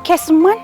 Keessummaan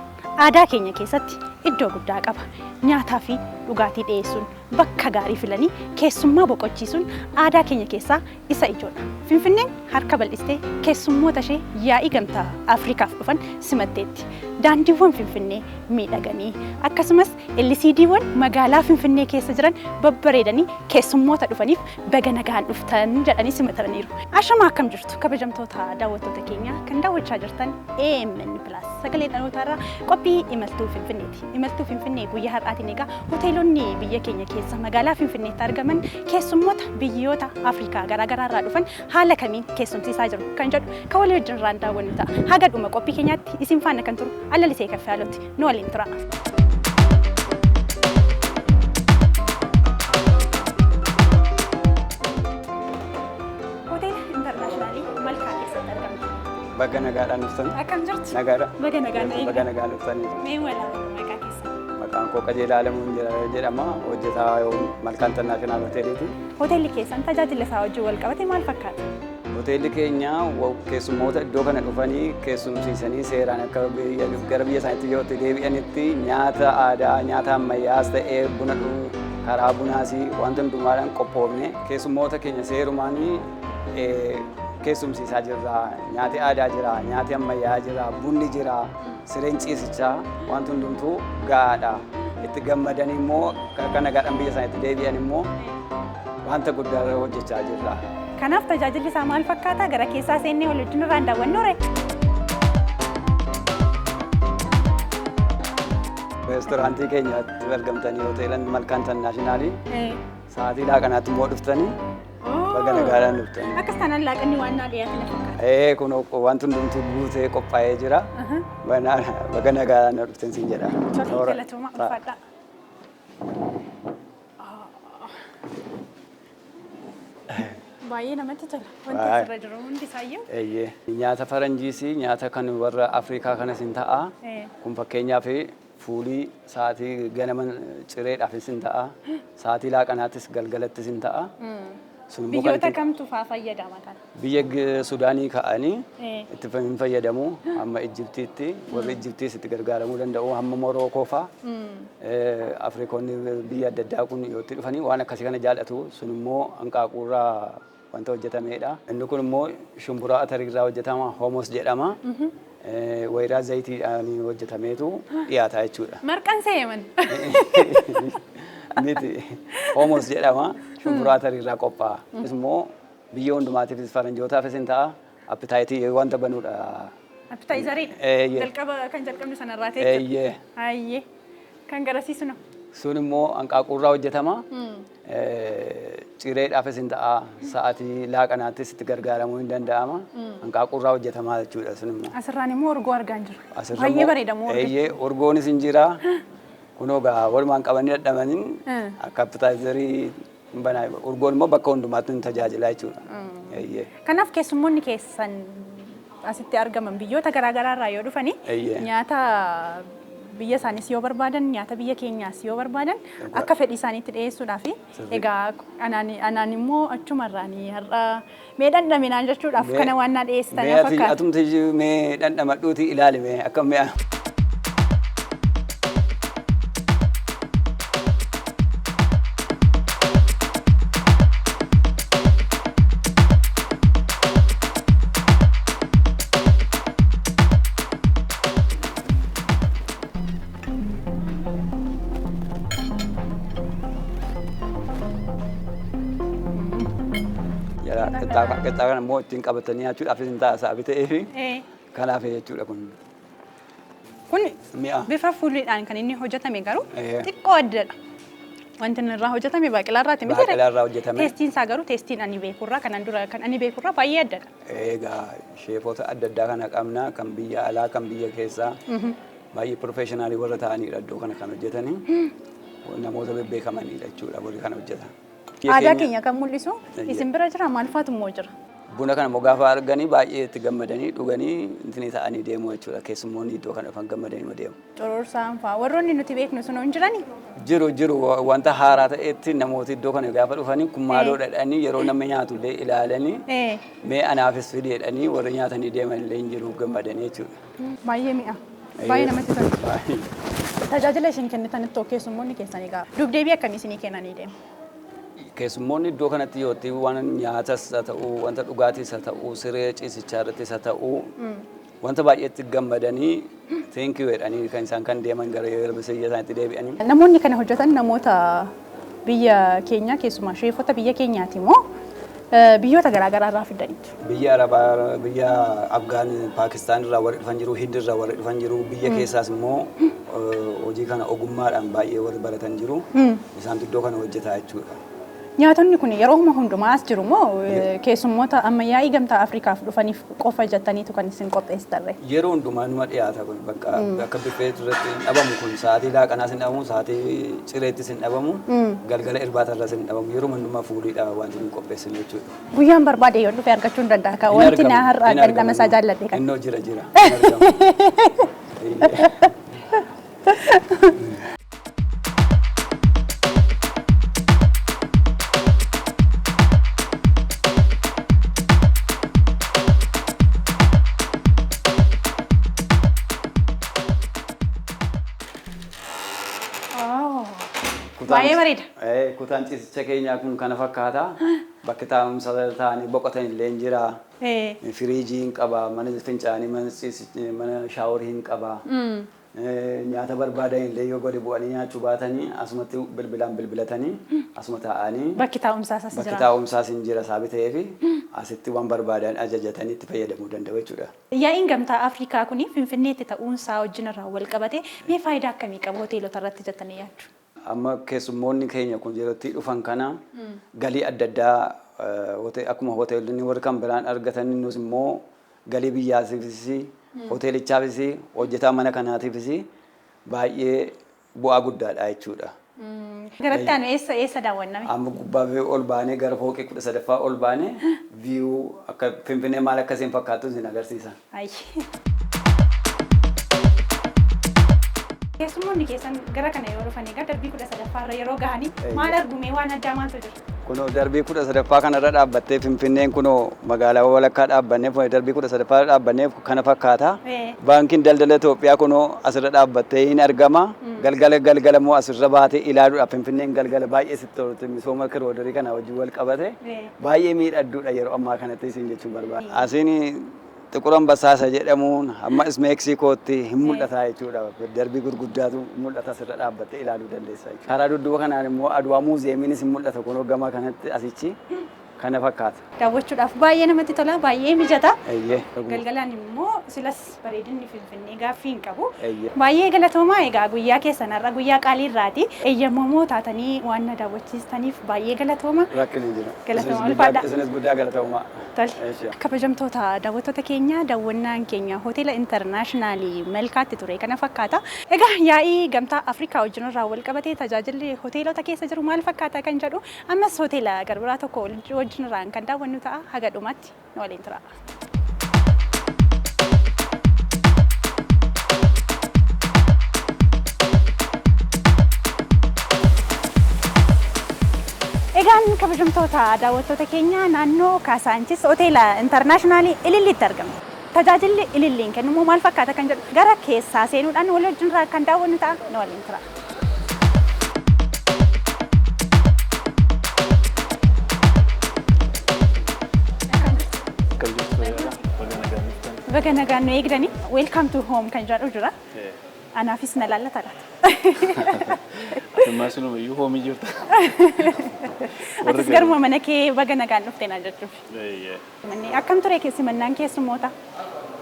aadaa keenya keessatti iddoo guddaa qaba. Nyaataa fi dhugaatii dhiyeessuun bakka gaarii filanii keessummaa boqochiisuun aadaa keenya keessaa isa ijoodha. Finfinneen harka bal'istee keessummoota ishee yaa'ii gamtaa Afrikaaf dhufan simatteetti. Daandiiwwan Finfinnee miidhaganii akkasumas LCDwwan magaalaa Finfinnee keessa jiran babbareedanii keessummoota dhufaniif baga nagaan dhuftan jedhanii simataniiru. Ashama akkam jirtu kabajamtoota daawwattoota keenya kan daawwachaa jirtan AMN Plus sagalee dhalootaarraa qophii imaltuu Finfinneeti. Imaltuu Finfinnee guyyaa har'aatiin egaa hoteelonni biyya keenya keessa magaalaa Finfinneetti argaman keessummoota biyyoota Afrikaa garaagaraarraa dhufan haala kamiin keessumsiisaa jiru kan jedhu kan walii wajjin irraan daawwannu ta'a. Haga dhuma qophii keenyaatti isin faana kan turu Allalisee Kaffaaloti nu waliin tura. Hoteela Intarnaashinaali Malkaa keessatti argamna. Baga nagaadhaan dhuftan. Akkam jirtu? Nagaadha. Baga nagaan eega. Baga nagaan dhuftanii. Mee walaa maqaa keessa? Maqaan koo Qajeelaa Alamuun jedhama. Hojjetaa Malkaa Intarnaashinaal Hoteeliiti. Hoteelli keessan tajaajila isaa wajjin wal qabate maal fakkaata? Hoteelli keenya keessummoota iddoo kana dhufanii keessumsiisanii seeraan akka gara biyya isaaniitti yoo deebi'anitti nyaata aadaa, nyaata ammayyaas ta'ee buna karaa bunaas wanta hundumaadhaan qophoofne keessummoota keenya seerumaan keessumsiisaa jirra. Nyaati aadaa jira, nyaati ammayyaa jira, bunni jira, sireen ciisichaa wanti hundumtuu gahaadha. Itti gammadanii immoo kan nagaadhaan biyya isaaniitti deebi'an immoo wanta guddaa hojjechaa jirra. Kanaaf tajaajilli isaa maal fakkaata? Gara keessaa seennee wal wajjin irraan daawwannu ree? Reestooraantii keenyatti argamtanii hoteela Malkaa Intarnaashinaali sa'aatii laaqanaatti immoo dhuftanii baga nagaadhaan dhuftanii. Akkas taanaan laaqanni waan naa dhiyaate na fakkaata. Kun wanti hundumtuu guutee qophaa'ee jira. Baga nagaadhaan dhuftan siin jedha. Tolee galatooma ulfaadhaa. Baay'ee namatti tola. Wanti asirra jiru hundi isaayyuu. Nyaata faranjiis nyaata kan warra Afrikaa kanas hin ta'a. Kun fakkeenyaaf fuulii sa'aatii ganama cireedhaafis hin ta'a. Sa'aatii laaqanaattis galgalattis hin ta'a. Biyyoota kamtu fa'aa fayyadama kana? Biyya Sudaanii ka'anii itti hin fayyadamu. Amma Ijiptiitti warri Ijiptiis itti gargaaramuu danda'u. Hamma Morookoo fa'aa. Afrikoonni biyya adda addaa kun yoo itti dhufanii waan akkasii kana jaallatu. Sun immoo hanqaaquurraa wanta hojjetamedha. Inni kun immoo shumburaa atariirraa hojjetama. Homos jedhama. Wayiraa zayitiidhaan hojjetameetu dhiyaata jechuudha. Marqaan seeman. Miti homos jedhama. Shumburaa atariirraa qophaa'a. Kunis immoo biyya hundumaatiifis faranjootaafis hin ta'a. Appitaayitii wanta banuudha. Appitaayizarii? Jalqaba kan jalqabni sanarraa ta'e. Hayyee. Kan garasiisu no? Sun immoo hanqaaquurraa hojjetama. Cireedhaafis hin ta'a. Sa'aatii laaqanaattis itti gargaaramuu hin danda'ama. Hanqaaquurraa hojjetama jechuudha sun immoo. Asirraan immoo urgoo argaan jira. Baay'ee bareeda moo urgoo? Urgoonis hin jira. Kunoo gaa walumaan qabanii dadhabaniin akka appitaayizarii banaa. Urgoon immoo bakka hundumaatti tajaajila jechuudha. Kanaaf keessummoonni keessan asitti argaman biyyoota garaagaraarraa yoo dhufanii nyaata biyya isaanis yoo barbaadan nyaata biyya keenyaas yoo barbaadan akka fedhii isaaniitti dhiyeessuudhaaf egaa anaan immoo achumarraanii har'a mee dhandhaminaan jechuudhaaf kana waan naa dhiyeessitan fakkaata. Atumti mee dhandhamadhuuti ilaalime akka mi'a. Qixxaa kana immoo ittiin qabatanii nyaachuudhaaf hin taasisaa ta'eefi kanaaf jechuudha kun. Kun bifa fuulliidhaan kan inni hojjetame garuu xiqqoo addadha. Wanti inni irraa hojjetame baaqilaarraati miti. Baaqilaarraa hojjetame. Teestiin isaa garuu teestiin ani beekurraa kanan dura kan ani beekurraa baay'ee addadha. Egaa sheefota adda addaa kana qabna kan biyya alaa kan biyya keessaa baay'ee professionaalii warra ta'aniidha iddoo kana kan hojjetanii namoota bebbeekamanidha jechuudha warri kana hojjetan. Aadaa keenya kan mul'isu isin bira jira maal faatu immoo jira? Buna kana immoo gaafa arganii baay'ee itti gammadanii dhuganii intini ta'anii deemu jechuudha. Keessummoonni iddoo kana dhufan gammadanii deemu. Cororsaan fa'aa warroonni nuti beeknu sun hin jirani? Jiru wanta haaraa ta'etti namooti iddoo kana gaafa dhufanii kun maaloo dhadhanii yeroo namni nyaatullee ilaalanii mee anaafis fidee dhanii warri nyaatanii deeman illee hin jiru gammadanii jechuudha. Baay'ee mi'a. Baay'ee namatti tola. Tajaajila isin kennitanitti keessummoonni keessanii egaa dubdeebii akkamii isinii kennanii deemu? Keessummoonni iddoo kanatti yoo ta'u waan nyaatas haa ta'u, wanta dhugaatis haa ta'u, siree ciisichaa irrattis haa ta'u, wanta baay'eetti gammadanii thank you jedhanii kan isaan kan deeman gara biyya isaaniitti deebi'anii. Namoonni kana hojjetan namoota biyya keenya keessumaa sheefota biyya keenyaati moo biyyoota garaagaraa irraa fidaniitu? Biyya Arabaa, biyya Afgaan, Paakistaan irraa warri dhufan jiru, Hind irraa warri dhufan jiru, biyya keessaas immoo hojii kana ogummaadhaan baay'ee warri baratan jiru. Isaantu iddoo kana hojjetaa jechuudha. Nyaatonni kun yeroo hundumaa as jiru moo keessummoota ammayyaa'ii gamtaa Afrikaaf dhufaniif qofa jettaniitu kan isin qopheessitan? Yeroo hundumaa numa dhiyaata kun bakka akka biffee irratti hin dhabamu kun sa'aatii laaqanaas hin dhabamu, sa'aatii cireettis hin dhabamu, galgala irbaata irras hin dhabamu. Yeroo hundumaa fuudhiidha wanti nu qopheessin jechuudha. Guyyaan barbaade yoo dhufe argachuu hin danda'a. Wanti na har'aa dhandhama isaa jaalladhe kan. Innoo jira. Hin argamu. Baay'ee bareeda. Kutaan ciisicha keenyaa kun kana fakkaata. Bakki taa'umsa ta'anii boqotan illee hin jira. Firiijii hin qaba, mana fincaanii, mana shaaworii hin qaba. Nyaata barbaadan illee yoo gadi bu'anii nyaachuu baatanii asumatti bilbilaan bilbilatanii asuma taa'anii. Bakki taa'umsaas as jira. Bakki taa'umsaas hin jira saabii ta'eefi asitti waan barbaadan ajajatanii itti fayyadamuu danda'u jechuudha. Yaa'iin gamtaa Afrikaa kuni Finfinneetti ta'uunsaa wajjin irraa wal qabate mee faayidaa akkamii qaba hoteelota irratti jettanii yaaddu? Amma keessummoonni keenya kun yerootti dhufan kana galii adda addaa akkuma hoteelonni warri kan biraan argatan nus immoo galii biyyaatiifis hoteelichaafis hojjetaa mana kanaatiifis baay'ee bu'aa guddaadha jechuudha. Garatti aanu eessa daawwanname? Amma gubbaa ol baanee gara fooqii 13ffaa ol baanee viiyuu akka Finfinnee maal akkasiin fakkaatu isin agarsiisa. Keessummoonni keessan gara kana yeroo dhufan egaa darbii 13ffaa irra yeroo gahanii maal argume waan addaa maaltu jira? Kunoo darbii 13ffaa kanarra dhaabbattee Finfinneen kunoo magaalaa walakkaa dhaabbannee darbii 13ffaa irra dhaabbannee kana fakkaata. Baankiin daldala Itoophiyaa kunoo asirra dhaabbattee hin argama. Galgala immoo asirra baatee ilaaluudhaaf Finfinneen galgala baay'ee sitti tolti misooma kiroodarii kana wajjin wal qabate baay'ee miidhagduudha yeroo ammaa kanatti isin jechuun barbaada. Asiin Xiqur Ambassaasa jedhamuun ammas Meeksikootti hin mul'ata jechuudha. Darbii gurguddaatu mul'ata asirra dhaabbattee ilaaluu dandeessa. Karaa dudduuba kanaan immoo Adwaa muuzeemiinis hin mul'ata kun hoggamaa kanatti asichi kana fakkaata. Daawwachuudhaaf baay'ee namatti tola, baay'ee mijata. Galgalaan immoo silas bareedinni Finfinnee gaaffii hin qabu. Baay'ee galatoomaa egaa guyyaa keessanarra guyyaa qaalii irraati. Eeyyamamoo taatanii waan na daawwachiistaniif baay'ee galatooma. Rakkin hin jira. Galatooma ulfaadha. Isinis guddaa galatoomaa. Kabajamtoota daawwattoota keenya daawwannaan keenya hoteela intarnaashinaali Malkaatti ture kana fakkaata. Egaa yaa'ii gamtaa Afrikaa wajjin irraa wal qabatee tajaajilli hoteelota keessa jiru maal fakkaata kan jedhu ammas hoteela garbiraa tokko wajjin irraan kan daawwannu ta'a haga dhumaatti nu waliin tura. Egaan kabajamtoota daawwattoota keenya naannoo Kaasaanchis hoteela intarnaashinaali Ililliitti argama. Tajaajilli Ililliin kennu maal fakkaata kan jedhu gara keessaa seenuudhaan wal wajjin irraa kan daawwannu ta'a nu waliin tura. Baga nagaan nu eegdanii welcome to home kan jedhu jira. Anaafis na laallata laata. Maasuma iyyuu hoomii jirta. Atis garuma mana kee baga nagaan dhuftee na jechuuf. Akkam ture keessumannaan keessummoota?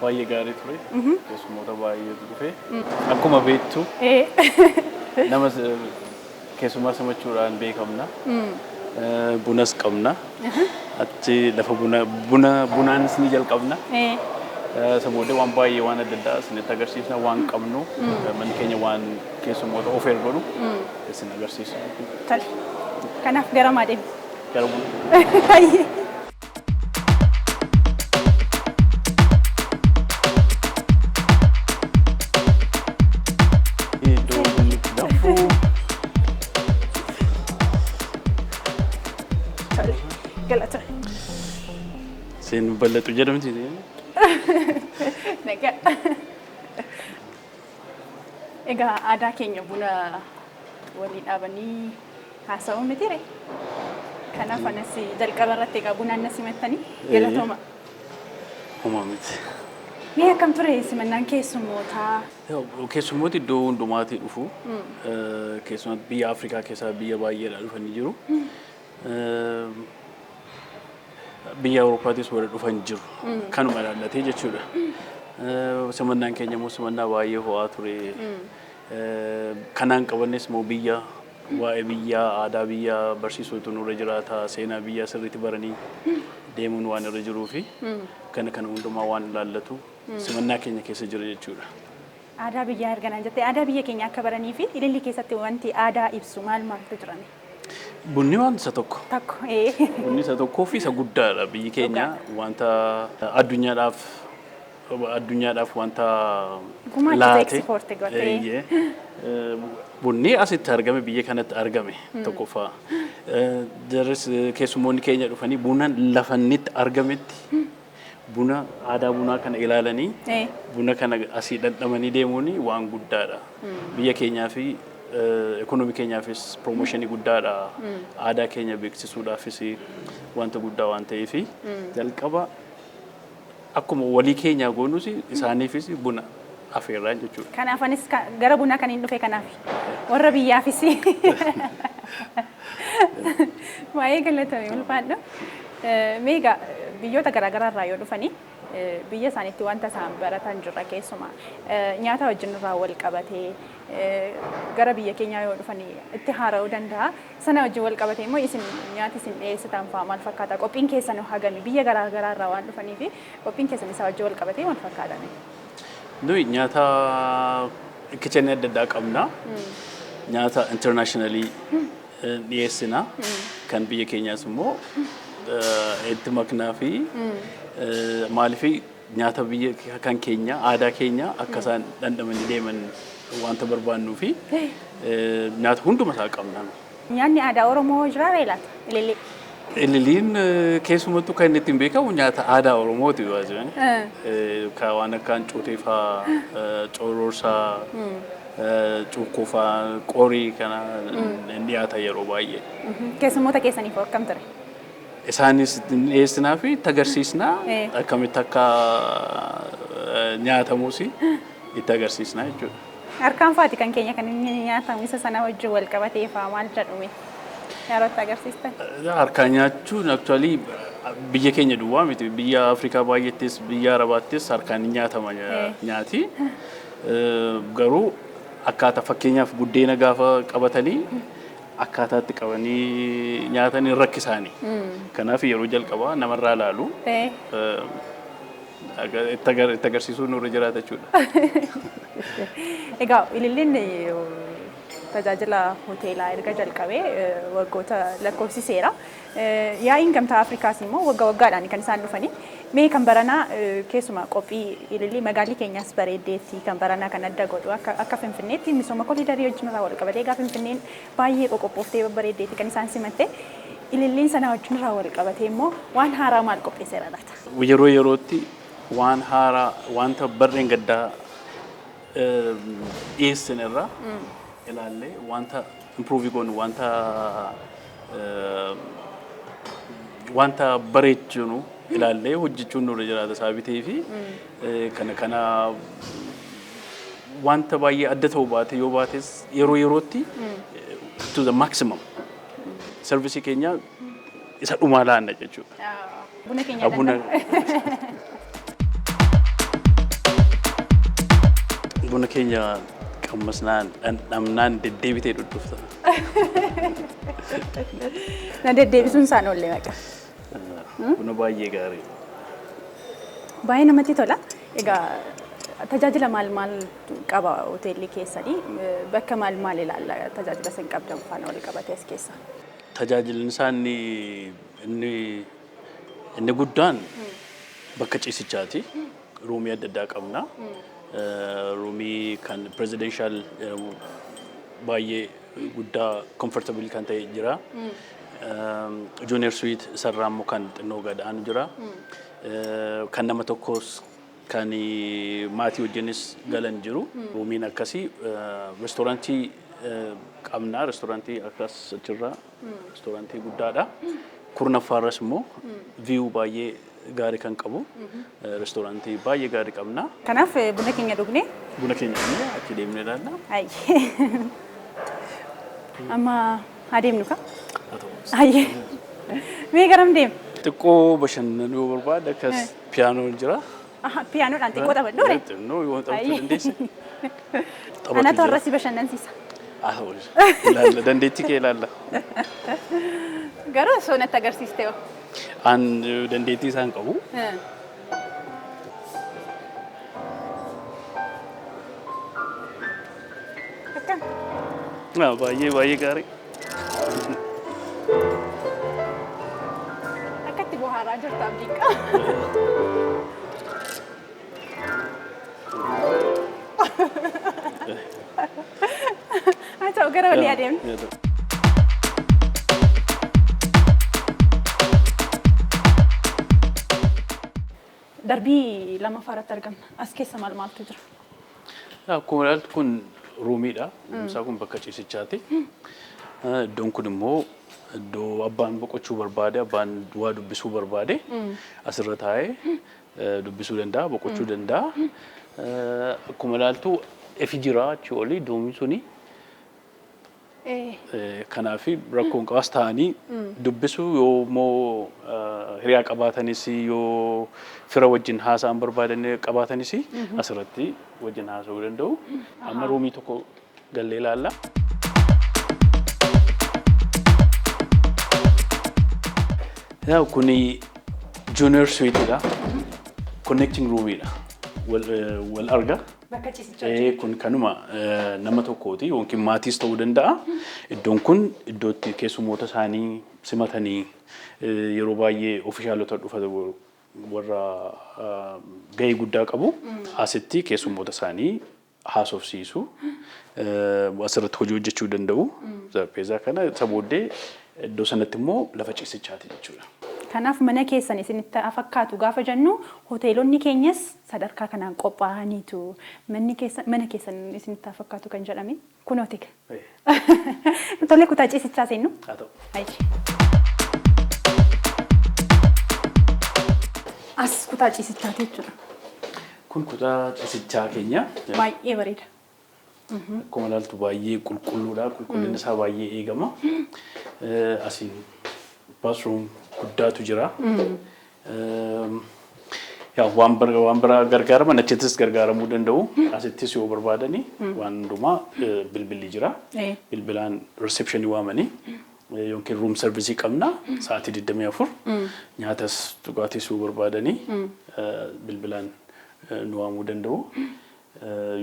Baay'ee gaarii ture. Keessummoota baay'eetu dhufe. Akkuma beektu nama keessummaa simachuudhaan beekamna. Bunas qabna. Achi lafa bunaanis ni jalqabna. Saboodee waan baay'ee waan adda addaa isinitti agarsiisna waan qabnu manni keenya waan keessummoota ofeer godhu isin agarsiisa. Tole. Kanaaf gara maa deemu? Gara buna. Galata. Sen bal'atu jedhamti. Nagaa. Egaa aadaa keenya buna walii dhaabanii haasa'uu miti ree? Kanaaf anas jalqaba irratti egaa bunaan na simattanii galatooma. Homaa miti. Mee akkam ture simannaan keessummootaa? Keessummooti iddoo hundumaatii dhufu. Keessumatti biyya Afrikaa keessaa biyya baay'eedhaa dhufanii jiru. Biyya Awuroopaattis warra dhufan jiru. Kanuma ilaallatee jechuudha. Simannaan keenya immoo simannaa baay'ee ho'aa ture. Kanaan qabannes immoo biyya waa'ee biyyaa aadaa biyyaa barsiisuutu nurra jiraata seenaa biyyaa sirriitti baranii deemuun waan irra jiruu fi kana hundumaa waan ilaallatu simannaa keenya keessa jira jechuudha. Aadaa biyyaa erganaan jettee aadaa biyya keenya akka baranii fi ililli keessatti wanti aadaa ibsu maaltu jirame? Bunni waan isa tokko. Tokko. Bunni isa tokkoo fi isa guddaadha. Biyyi keenya wanta addunyaadhaaf wanta laate. Bunni asitti argame biyya kanatti argame tokkoffaa. Jarris keessummoonni keenya dhufanii buna lafannitti argametti buna aadaa bunaa kana ilaalanii buna kana asii dhandhamanii deemuun waan guddaadha. Biyya keenyaa fi ekonomii keenyaafis promooshinii guddaadha. Aadaa keenya beeksisuudhaafis wanta guddaa waan ta'eef jalqaba akkuma walii keenyaa goonus isaaniifis buna afeerraa jechuudha. Kanaaf anis gara bunaa kan hin dhufe kanaaf warra biyyaafis baay'ee galatame ulfaadha. Meegaa biyyoota garaagaraa irraa yoo dhufanii biyya isaaniitti wanta isaan baratan jirra keessumaa nyaata wajjin irraa wal qabatee gara biyya keenyaa yoo dhufanii itti haara'uu danda'a. Sana wajjin wal qabatee immoo isin nyaati isin dhiyeessitan fa'aa maal fakkaata? Qophiin keessan hagami biyya garaagaraa irraa waan dhufanii fi qophiin keessan isaa wajjin wal qabatee maal fakkaatame? Nuyi nyaata kichenii adda addaa qabna. Nyaata internationally dhiyeessina. Kan biyya keenyaas immoo itti maknaa fi maaliif nyaata biyya kan keenya aadaa keenya akka isaan dhandhamanii deeman wanta barbaannuu fi nyaata hunduma isaa qabna. Nyaanni aadaa Oromoo jira laata? Ilillee. Ililliin keessumattuu kan inni ittiin beekamu nyaata aadaa Oromooti waajjirani. Waan akka hancuutii fa'aa, coororsaa, cuukkoo fa'aa, qorii kana dhiyaata yeroo baay'ee. Keessummoota keessaniif akkam ture? Isaanis dhiyeessinaa fi itti agarsiisnaa akkamitti akka nyaatamus itti agarsiisnaa jechuudha. Harkaan fa'aati kan keenya kan inni nyaatamu isa sana wajjin wal qabatee fa'aa maal jedhume? Yeroo itti agarsiistan? Harkaan nyaachuun actually biyya keenya duwwaa miti biyya Afrikaa baay'eettis biyya Arabaattis harkaan nyaatama nyaati. Garuu akkaataa fakkeenyaaf buddeena gaafa qabatanii akkaataatti qabanii nyaatanii rakkisaanii. Kanaaf yeroo jalqabaa namarraa ilaalu itti agarsiisuu nurra jiraata jechuudha. Egaa ililliin tajaajila hoteelaa erga jalqabee waggoota lakkoofsiseera. Yaa'iin gamtaa Afrikaas immoo waggaadhaan kan isaan dhufanii. Mee kan baranaa keessumaa qophii ilillii magaalli keenyaas bareeddeetti kan baranaa kan adda godhu akka Finfinneetti misooma koliidarii wajjin irraa wal qabatee egaa Finfinneen baay'ee qoqophoftee bareeddeetti kan isaan simatte. Ililliin sana wajjin irraa wal qabatee immoo waan haaraa maal qopheesseera laata? Yeroo yerootti waan haaraa wanta barreen gaddaa dhiyeessan irraa ilaallee wanta improve goonu wanta bareechinu ilaallee hojjechuun nurra jiraata saabitee fi kana wanta baay'ee adda ta'uu baate yoo baates yeroo yerootti to the maximum service keenya isa dhumaa laanna jechuudha. Buna keenya buna keenya qammasnaan dhandhamnaan deddeebitee dhudhufta. Na deddeebisuun isaan oollee maqa. Buna baay'ee gaarii. Baay'ee namatti tola. Egaa tajaajila maal qaba hoteelli keessanii? Bakka maal ilaalla tajaajila isin qabdan faana wal qabatee as keessa? Tajaajilni isaan inni guddaan bakka ciisichaati. Ruumii adda addaa qabna. Ruumii kan presidential baay'ee guddaa comfortable kan ta'e jira. Junior suite sarraa immoo kan xinnoo gadaanu jira. Kan nama tokkos kan maatii wajjinis galan jiru. Ruumiin akkasii reestoorantii qabna. Reestoorantii akkas achirraa reestoorantii guddaadha. Kurnaffaarras immoo view baay'ee gaarii kan qabu reestoorantii baay'ee gaarii qabna. Kanaaf buna keenya dhugne. Buna keenya dhugne achi deemnee ilaalla. Amma adeemnu ka? Ayyee. Mee garam deem? Xiqqoo bashannanuu barbaada akkas piyaanoon jira. Piyaanoodhaan xiqqoo taphadhu. Xinnoo yoo taphachuu dandeesse. Anatu har'as bashannansiisa. Ilaalla dandeettii kee ilaalla. Garuu osoo natti agarsiiste hoo? An dandeettii isaan qabu. Akkam? Baay'ee gaarii. Akkatti bohaaraa jirtu abdiin qaba. Haa ta'u gara walii adeemna. Darbii lammaffaa irratti argamna. As keessa maaltu jira? Akkuma ilaaltu kun ruumiidha. Isaa kun bakka ciisichaati. Iddoon kun immoo iddoo abbaan boqochuu barbaade, abbaan waa dubbisuu barbaade asirra taa'ee dubbisuu danda'a, boqochuu danda'a. Akkuma ilaaltu efi jira achi olii iddoon suni. Kanaaf rakkoon qabaas ta'anii dubbisuu yoo immoo hiriyaa qabaatanis yoo fira wajjin haasa'an barbaadan qabaatanis asirratti wajjin haasa'uu danda'u. Amma ruumii tokko gallee ilaalla. Kuni junior suiteedha. Connecting roomidha. Wal arga. Bakka ciisichaa. Kun kanuma nama tokkooti yookiin maatiis ta'uu danda'a. Iddoon kun iddootti keessummoota isaanii simatanii yeroo baay'ee ofiishaalota dhufan warra gahee guddaa qabu. Asitti keessummoota isaanii haasofsiisu. Asirratti hojii hojjechuu danda'u. Zarpeezaa kana isa booddee iddoo sanatti immoo lafa ciisichaati jechuudha. Kanaaf mana keessan isinitti fakkaatu gaafa jennu hoteelonni keenyas sadarkaa kanaan qophaa'aniitu mana keessan isinitti fakkaatu kan jedhame kun hoteela. Tolee kutaa ciisichaa seennu. Haa ta'u. As kutaa ciisichaati jechuudha. Kun kutaa ciisichaa keenya. Baay'ee bareeda. Akkuma ilaaltu baay'ee qulqulluudha. Qulqullinni isaa baay'ee eegama. Asiin bathroom guddaatu jira. Waan biraa gargaaraman achittis gargaaramuu danda'u. Asittis yoo barbaadani waan hundumaa bilbilli jira. Bilbilaan receptionii waamanii yookiin room service qabna sa'aatii 24 nyaatas dhugaatis yoo barbaadani bilbilaan nu waamuu danda'u.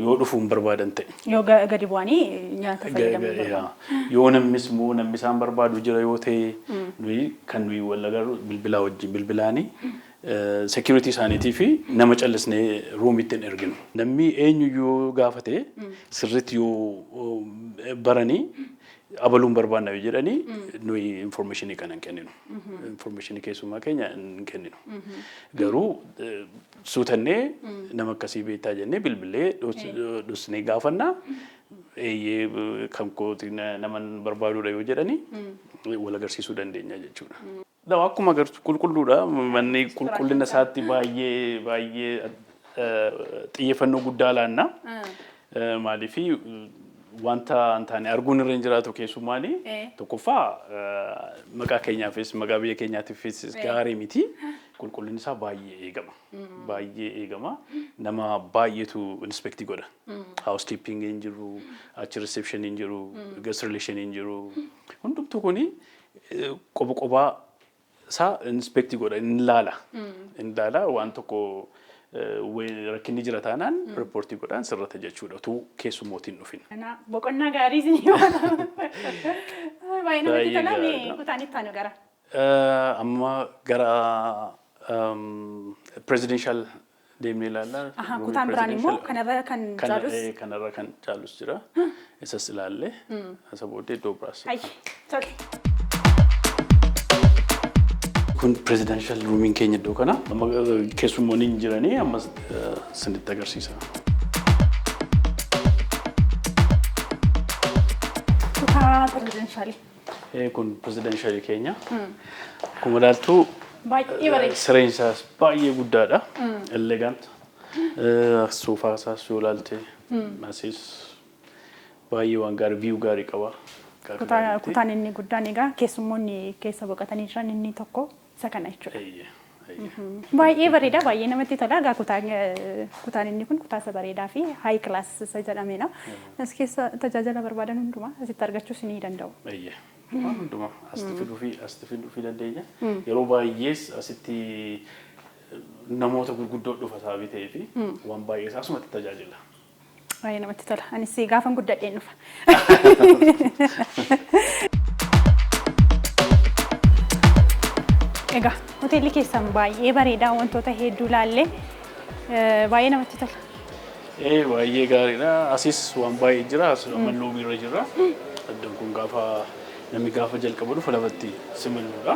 Yoo dhufuun barbaadan ta'e. Yoo gadi bu'anii nyaata fayyadamu. Yoo namnis immoo namni isaan barbaadu jira yoo ta'e nuyi kan nuyi wal agarru bilbilaa wajjin bilbilaanii security isaaniitii fi nama callisnee roomitti hin erginu. Namni eenyuyyuu gaafate sirriitti yoo baranii abaluun barbaanna yoo jedhanii nuyi informationii kana hin kenninu. Informationii keessummaa keenya hin kenninu. Garuu suutannee nama akkasii beektaa jennee bilbilee dhusnee gaafannaa eeyyee kan kooti nama barbaaduudha yoo jedhanii wal agarsiisuu dandeenya jechuudha. Akkuma agartu qulqulluudha. Manni qulqullina isaatti baay'ee xiyyeeffannoo guddaa laanna. Maaliif wanta antaane arguun irra hin jiraatu keessummaani tokkoffaa maqaa keenyaafis maqaa biyya keenyaatiifis gaarii miti. Qulqullinni isaa baay'ee eegama. Baay'ee eegama. Nama baay'eetu inspektii godha. Housekeeping hin jiru, achi reception hin jiru, guest relation hin jiru. Hundumtuu kuni qophaa isaa inspektii godha. Inni ilaala waan tokko rakkinni jira taanaan riippoortii godhaan sirrata jechuudha. Utuu keessummootiin dhufin. Boqonnaa gaarii isin yoo baay'ee namatti tola. Kutaan itti aanu gara. Amma gara presidential deemnee ilaalla. Kutaan biraan immoo kanarra kan caalus. Kanarra kan caalus jira. Isas ilaalle. Isa booddee iddoo biraas. Kun presidential roomiin keenya iddoo kana. Amma keessummoonni hin jiranii ammas isinitti agarsiisa. Kutaa presidential. Kun presidential keenya. Akkuma ilaaltu Baay'ee bareeda. sireen isaas baay'ee guddaadha. Elegant. Soofaa isaas yoo ilaalte asiis baay'ee waan gaarii view gaarii qaba. Kutaan inni guddaan egaa keessummoonni keessa boqotanii jiran inni tokko isa kana jechuudha. Baay'ee bareeda, baay'ee namatti tola. Egaa kutaan inni kun kutaa isa bareedaa fi high class isa jedhamedha. As keessa tajaajila barbaadan hundumaa asitti argachuus ni danda'u. Waan hundumaa asitti fiduu fi dandeenya. Yeroo baay'ees asitti namoota gurguddoo dhufa sababii ta'ee fi waan baay'ee asumatti tajaajila. Baay'ee namatti tola. Anis gaafan guddadheen dhufa. Egaa hoteelli keessan baay'ee bareedaa, wantoota hedduu ilaallee baay'ee namatti tola. Baay'ee gaariidha. Asis waan baay'ee jira. Ammallee biirra jira. Iddoon kun namni gaafa jalqaba dhufu lafatti simaluudha.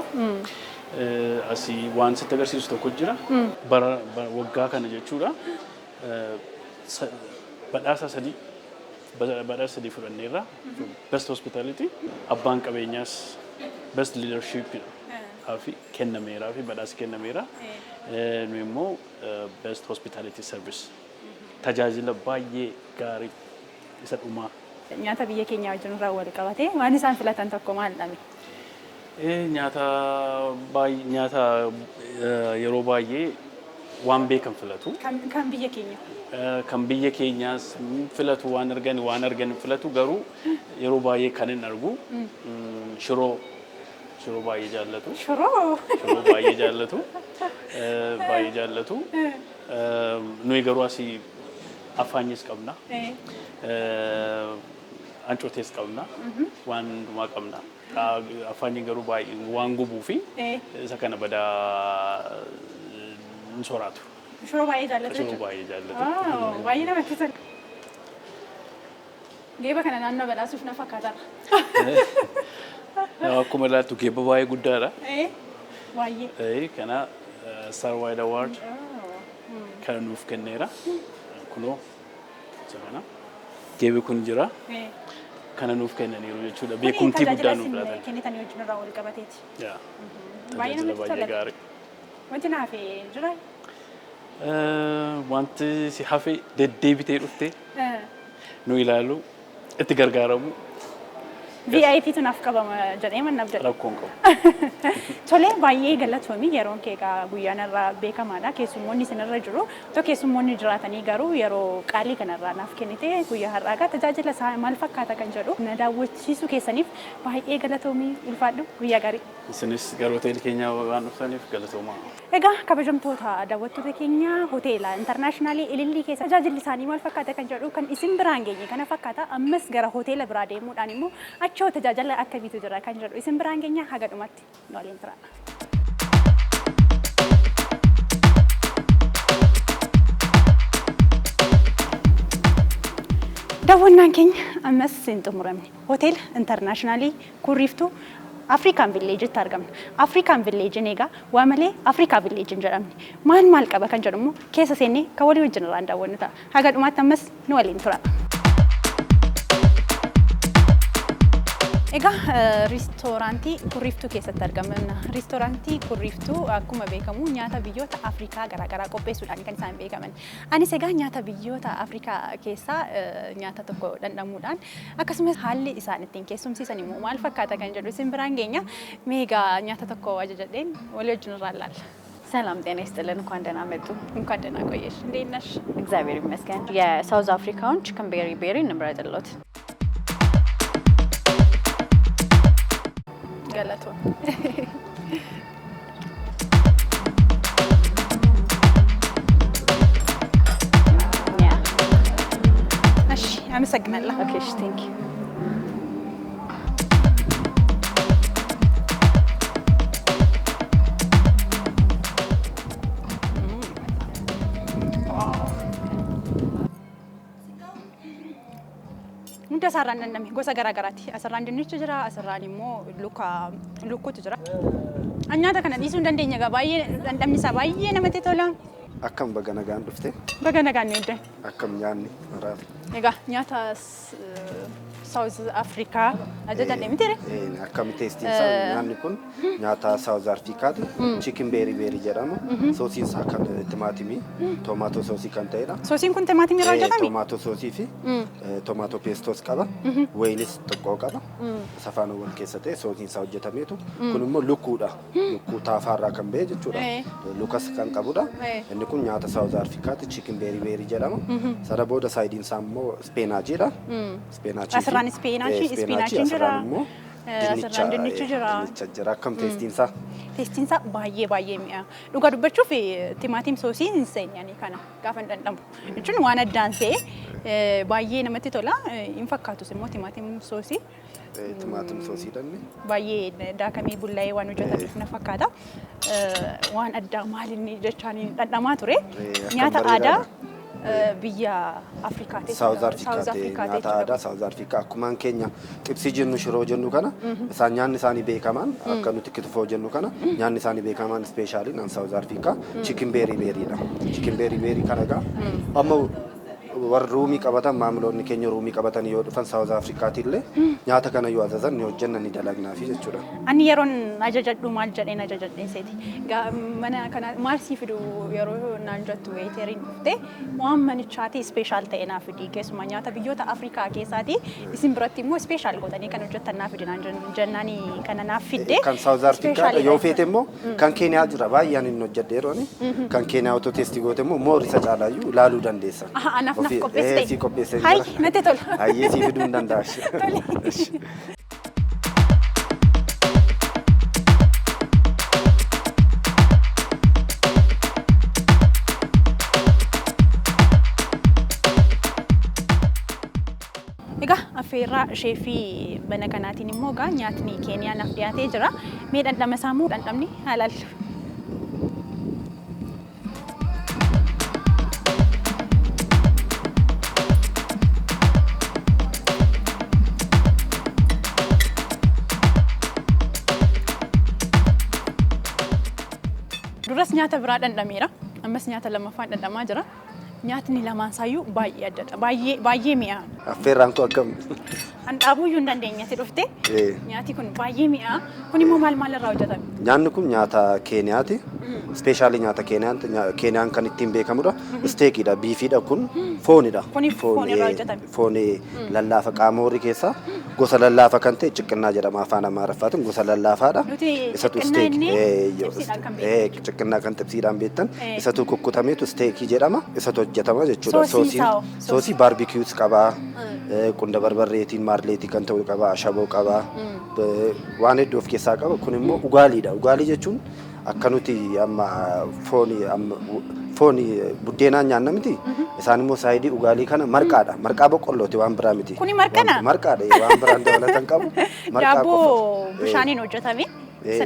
Asii waan sitti agarsiisu tokko jira. Bara waggaa kana jechuudha. Badhaasa sadii fudhanneerra. Best hospitality, abbaan qabeenyaas best leadership fi kennameera fi badhaasi kennameera. Nu immoo best hospitality service. Tajaajila baay'ee gaarii isa dhumaa. Nyaata biyya keenya wajjin irraa wal qabatee waan isaan filatan tokko maal dhame? Nyaata yeroo baay'ee waan beekan filatu. Kan biyya keenya. Kan biyya keenyaas filatu waan argan filatu garuu yeroo baay'ee kan hin argu shiroo baay'ee jaallatu. Shiroo baay'ee jaallatu. Baay'ee jaallatu. Nuyi garuu asii afaanyis qabna. Ancotees qabna. Waan hundumaa qabna. Afaanyi garuu baay'ee waan gubuu fi isa kana badaa hin sooratu. Shiroo baay'ee jaallatu. Shiroo baay'ee jaallatu. Baay'ee namatti tola. Geeba kana naannoo badhaasuuf na fakkaata. Akkuma ilaaltu geeba baay'ee guddaadha. Baay'ee. Kana Star Wide Award kana nuuf kenneera. Kunoo isa kana. Geebi kun jira. Kana nuuf kennaniiru jechuudha. Beekumtii guddaa nuuf laatan. Kennitanii wajjin irraa wal qabateeti. Baay'ee namatti tola. Gaarii. Wanti na hafee jira? Wanti si hafee deddeebitee dhuftee nu ilaalu itti gargaaramu. VIP tu naaf qabama jedhee mannaaf jedha. Rakkoon qabu. Tolee baay'ee galatoomii yeroon kee guyyaan irraa beekamaadha. Keessummoonni isinirra jiru. Otoo keessummoonni jiraatanii garuu yeroo qaalii kanarraa naaf kennite guyyaa har'aa tajaajila isaa maal fakkaata kan jedhu na daawwachiisuu keessaniif baay'ee galatoomii ulfaadhu guyyaa gaarii. Isinis gara hoteelii keenyaa waan dhuftaniif galatoomaa. Egaa kabajamtoota daawwattoota keenya hoteela intarnaashinaali Ilillii keessa tajaajilli isaanii maal fakkaata kan jedhu kan isin biraan geenye kana fakkaata. Ammas gara hoteela biraa deemuudhaan immoo achoo tajaajila akkamiitu jira kan jedhu isin biraan geenya haga dhumatti waliin tura. Daawwannaan keenya ammas hin xumuramne. Hoteela intarnaashinaali Kurriftuu Afrikaan Village argamna. Afrikaan Village egaa waa malee Afrikaa Village jedhamni. Maal qaba kan jedhu immoo keessa seennee kan walii wajjin irraan daawwannu ta'a. Haga dhumaatti ammas nu waliin tura. Egaa riistooraantii Kurriftuu keessatti argamna. Riistooraantii Kurriftuu akkuma beekamu nyaata biyyoota Afrikaa garaagaraa qopheessuudhaan kan isaan beekaman. Anis egaa nyaata biyyoota Afrikaa keessaa nyaata tokko dhandhamuudhaan akkasumas haalli isaan ittiin keessumsiisan immoo maal fakkaata kan jedhu isin biraan geenya. Meegaa nyaata tokko ajajadheen walii wajjin irraan laalla. ሰላም ጤና ይስጥልን። እንኳን ደህና መጡ። እንኳን ደህና ቆየሽ። እንዴት ነሽ? እግዚአብሔር ይመስገን። የሳውዝ አፍሪካውን ቺክን ቤሪ እንምረጥልዎት። ገለቶ እሺ፣ አመሰግናለሁ። ኦኬ፣ እሺ፣ ቴንክ ዩ። isaarraan dhandhame gosa garaa garaati. Asirraan dinnichi jira, asirraan immoo lukkuutu jira. Nyaata kana dhiisuu hin dandeenya egaa baay'ee dhandhamni isaa baay'ee namatti tola. Akkam baga nagaan dhufte? Baga nagaan ni eddan. Akkam nyaanni maraaf? Egaa nyaata South Africa ajajadhe miti re? Akkami teestiin isaa nyaanni kun nyaata South Africaati. Chicken berry jedhama. Soosiin isaa kan timaatimii, tomaatoo soosii kan ta'edha. Soosiin kun timaatimii irraa hojjetame? Tomaatoo soosii fi tomaatoo peestos qaba. Wayinis xiqqoo qaba. Safaanowwan keessa ta'e soosiin isaa hojjetameetu. Kun immoo lukkuudha. Lukkuu taafaarraa kan ba'e jechuudha. Lukas kan qabudha. Inni kun nyaata South Africaati. Chicken berry jedhama. Sana booda saayidiin isaa immoo spinaachiidha. Spinaachii. Spinachiin jira. Asirraan dinnichi jira. Akkam teestiin isaa? Teestiin isaa baay'ee mi'a. Dhugaa dubbachuuf timaatim soosii hin seenyanii kana gaafa hin dhandhamu. Jechuun waan addaan ta'e baay'ee namatti tola. Hin fakkaatus immoo timaatim soosii. Timaatim soosii dhanne. Baay'ee daakamee bullaa'ee waan hojjetameef na fakkaata. Waan addaa maalinni jechaan dhandhamaa ture. Nyaata aadaa biyya Afrikaati. South Africaati. Nyaata aadaa South Africa. Akkumaan keenya xibsii jennu shiroo jennu kana isaan nyaanni isaanii beekamaan akka nuti kitfoo jennu kana nyaanni isaanii beekamaan ispeeshaaliin an South Africa chicken berry'dha. Chicken berry kana egaa amma warri ruumii qabatan maamiloonni keenya ruumii qabatan yoo dhufan South Africaati illee nyaata kana yoo ajajatan ni hojjenna ni dalagnaafi jechuudha. Ani yeroon ajajadhu maal jedheen ajajadhee seeti. Mana kana maal sii fidu yeroo naan jettu weeteriin dhufte waan manichaati ispeeshaal ta'e naaf fidi. Keessumaa nyaata biyyoota Afrikaa keessaati isin biratti immoo ispeeshaal godhanii kan hojjetan naaf fidi naan jennaanii kana naaf fidde. Kan South Africa yoo feete immoo kan Keeniyaa jira baay'een inni hojjedhe yerooni. Kan Keeniyaa otoo teestii goote immoo moor isa caalaayyuu ilaaluu dandeessa. Naaf qopheessite. Si qopheessee jira. Hai, natti tola. Hayyee si fiduu hin danda'ash. Egaa affeerraa sheefii mana kanaatiin immoo egaa nyaatni Keeniyaa naaf dhiyaatee jira. Mee dhandhama isaa moo dhandhamni halaal? Duras nyaata biraa dhandhameera. Ammas nyaata lammaffaan dhandhamaa jira. Nyaatni lamaan saayyuu baay'ee addadha. Baay'ee mi'a. Affeerraan kun akkam? An dhaabuuyyuu hin dandeenyetti dhufte. Nyaati kun baay'ee mi'a. Kun immoo maal irraa hojjetame? Nyaanni kun nyaata Keeniyaati. Speeshaalii nyaata Keeniyaan kan ittiin beekamudha. Isteekiidha. Biifiidha kun foonidha. Kuni foon irraa hojjetame. Foon lallaafa qaama horii keessaa gosa lallaafa kan ta'e ciqinnaa jedhama afaan Amaariffaatiin gosa lallaafaadha. Isatu isteekii. Ciqinnaa kan xibsiidhaan beektan. Isatu kukkutameetu isteekii jedhama. Isatu hojjetama jechuudha. Soosii baarbikiyuus qabaa. Qunda barbarreetiin maarleetii kan ta'u qabaa. Ashaboo qabaa. Waan hedduu of keessaa qaba. Kun immoo ugaaliidha. Ugaalii jechuun akka nuti amma fooni buddeenaan nyaanna miti. Isaan immoo saayidii ugaalii kana marqaadha. Marqaa boqqollooti waan biraa miti. Kuni marqana? Marqaadha waan biraan dabalatan qabu. Daabboo bishaaniin hojjetame.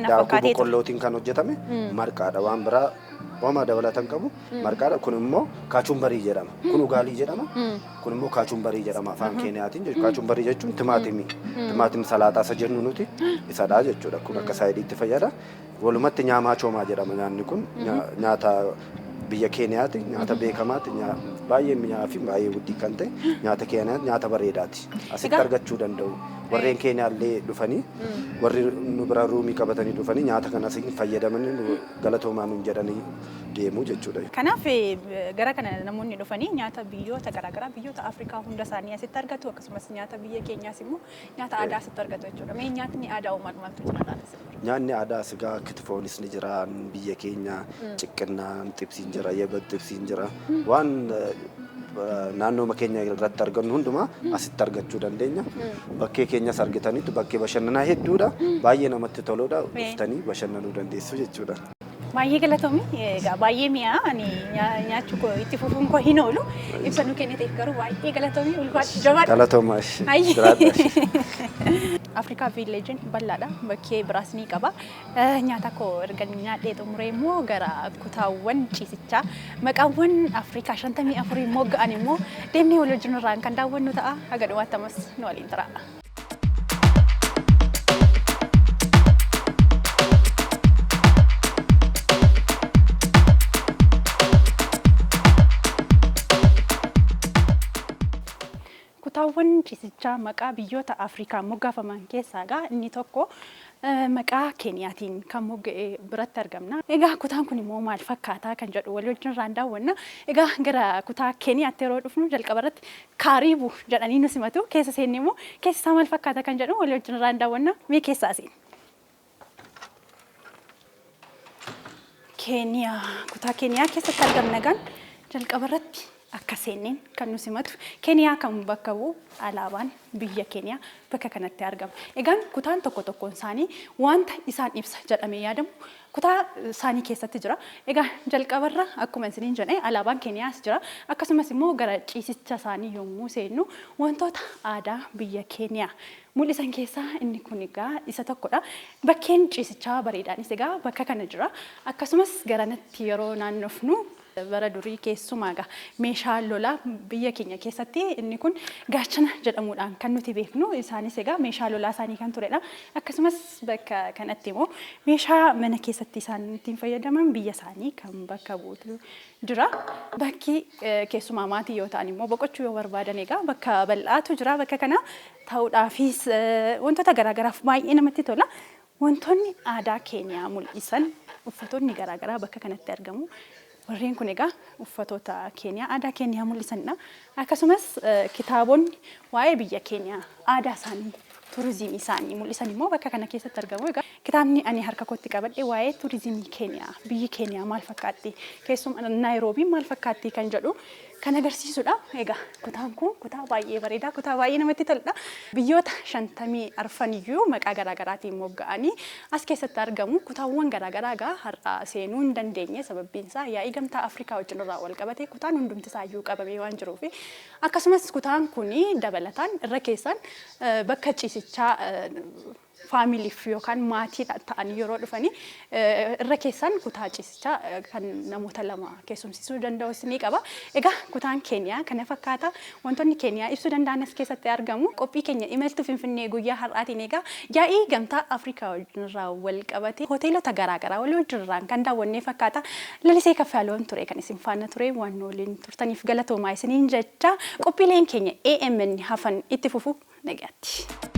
Daabboo boqqollootiin kan hojjetame marqaadha waan biraa Oma dabalatan qabu marqaadha. Kun immoo kaachumbarii jedhama. Kun ugaalii jedhama. Kun immoo kaachumbarii jedhama afaan Keeniyaatiin. Kaachumbarii jechuun timaatimii. Timaatim salaataa isa jennu nuti isadha jechuudha. Kun akka saayidiitti fayyada. Walumatti nyaamaa choomaa jedhama nyaanni kun nyaata biyya Keeniyaati. Nyaata beekamaati. Baay'ee mi'aa fi baay'ee guddii kan ta'e nyaata Keeniyaati. Nyaata bareedaati. Asitti argachuu danda'u. Warreen Keeniyaallee dhufanii warri nu bira ruumii qabatanii dhufanii nyaata kana asiin fayyadamanii galatoomaa nuun jedhanii deemu jechuudha. Kanaaf gara kana namoonni dhufanii nyaata biyyoota garaagaraa biyyoota Afrikaa hunda isaanii asitti argatu akkasumas nyaata biyya keenyaas immoo nyaata aadaa asitti argatu jechuudha. Mee nyaatni aadaa maaltu jira? Nyaanni aadaa sigaa kitfoonis ni jira biyya keenya ciqinnaan xibsiin jira yebbaa xibsiin jira waan naannoo keenya irratti argannu hundumaa asitti argachuu dandeenya. Bakkee keenyas argitaniitu bakkee bashannanaa hedduudha. Baay'ee namatti toludha. Dhuftanii bashannanuu dandeessu jechuudha. Baay'ee galatoomii egaa baay'ee mi'aa ani nyaachuu koo itti fufuun koo hin oolu. Ibsa nu kenniteef garuu baay'ee galatoomii ulfaadha. Galatoomaa. Afrikaa Viileejiin bal'aadha. Bakkee biraas ni qaba. Nyaata koo erga nyaadhee xumuree immoo gara kutaawwan ciisichaa maqaawwan Afrikaa 54 immoo ga'an immoo deemnee wal wajjin irraan kan daawwannu ta'a. Haga dhumaatti ammas nu waliin tura. Kutaawwan ciisichaa maqaa biyyoota Afrikaa moggaafaman keessaa inni tokko maqaa Keeniyaatiin kan mogga'e biratti argamna. Egaa kutaan kun immoo maal fakkaataa kan jedhu wal wajjin irraan daawwanna. Egaa gara kutaa Keeniyaatti yeroo dhufnu jalqaba irratti kaaribu jedhanii nu simatu. Keessa seenne immoo keessa isaa maal fakkaata kan jedhu wal wajjin irraan daawwanna. Mee keessaa seenne. Keeniyaa kutaa Keeniyaa keessatti argamna gan jalqaba irratti akka seenneen kan nu simatu Keeniyaa kan bakka bu'u alaabaan biyya Keeniyaa bakka kanatti argama. Egaan kutaan tokko tokkoon isaanii wanta isaan ibsa jedhamee yaadamu kutaa isaanii keessatti jira. Egaa jalqabarra akkuma isiniin jedhe alaabaan Keeniyaas jira. Akkasumas immoo gara ciisicha isaanii yommuu seennu wantoota aadaa biyya Keeniyaa mul'isan keessaa inni kun egaa isa tokkodha. Bakkeen ciisichaa bareedaanis egaa bakka kana jira. Akkasumas garanatti yeroo naannofnu bara durii keessumaa meeshaa lolaa biyya keenya keessatti inni kun gaachana jedhamuudhaan kan nuti beeknu isaanis egaa meeshaa lolaa isaanii kan turedha. Akkasumas bakka kanatti immoo meeshaa mana keessatti isaan ittiin fayyadaman biyya isaanii kan bakka buutu jira. Bakki keessumaa maatii yoo ta'an immoo boqochuu yoo barbaadan egaa bakka bal'aatu jira. Bakka kana ta'uudhaafis wantoota garaagaraaf baay'ee namatti tola. Wantoonni aadaa Keeniyaa mul'isan uffatoonni garaagaraa bakka kanatti argamu. Warreen kun egaa uffatoota Keeniyaa aadaa Keeniyaa mul'isanidha. Akkasumas kitaabonni waa'ee biyya Keeniyaa aadaa isaanii turizimii isaanii mul'isan immoo bakka kana keessatti argamu. Egaa kitaabni ani harka kootti qabadhe waa'ee turizimii Keeniyaa biyyi Keeniyaa maal fakkaatti keessumaa Naayiroobii maal fakkaatti kan jedhu kan agarsiisudha. Egaa kutaan kun kutaa baay'ee bareedaa kutaa baay'ee namatti toludha. Biyyoota 54 iyyuu maqaa garaagaraatiin mogga'anii as keessatti argamu. Kutaawwan garaagaraa egaa har'a seenuu hin dandeenye sababbiin isaa yaa'ii gamtaa Afrikaa wajjin irraa wal qabate kutaan hundumti isaa iyyuu qabamee waan jiruuf akkasumas kutaan kun dabalataan irra keessaan bakka ciisichaa faamiliif yookaan maatii ta'anii yeroo dhufanii irra keessaan kutaa ciisichaa kan namoota lama keessumsiisuu danda'us ni qaba. Egaa kutaan Keeniyaa kana fakkaata wantoonni Keeniyaa ibsuu danda'an as keessatti argamu. Qophii keenya imaltuu Finfinnee guyyaa har'aatiin egaa yaa'ii gamtaa Afrikaa wajjin irraa wal qabate hoteelota garaagaraa wal wajjin irraan kan daawwannee fakkaata. Lalisee Kaffaaloon ture kan isin faana ture waan waliin turtaniif galatoomaa isiniin jecha qophiileen keenya AMN hafan itti fufu nagaatti.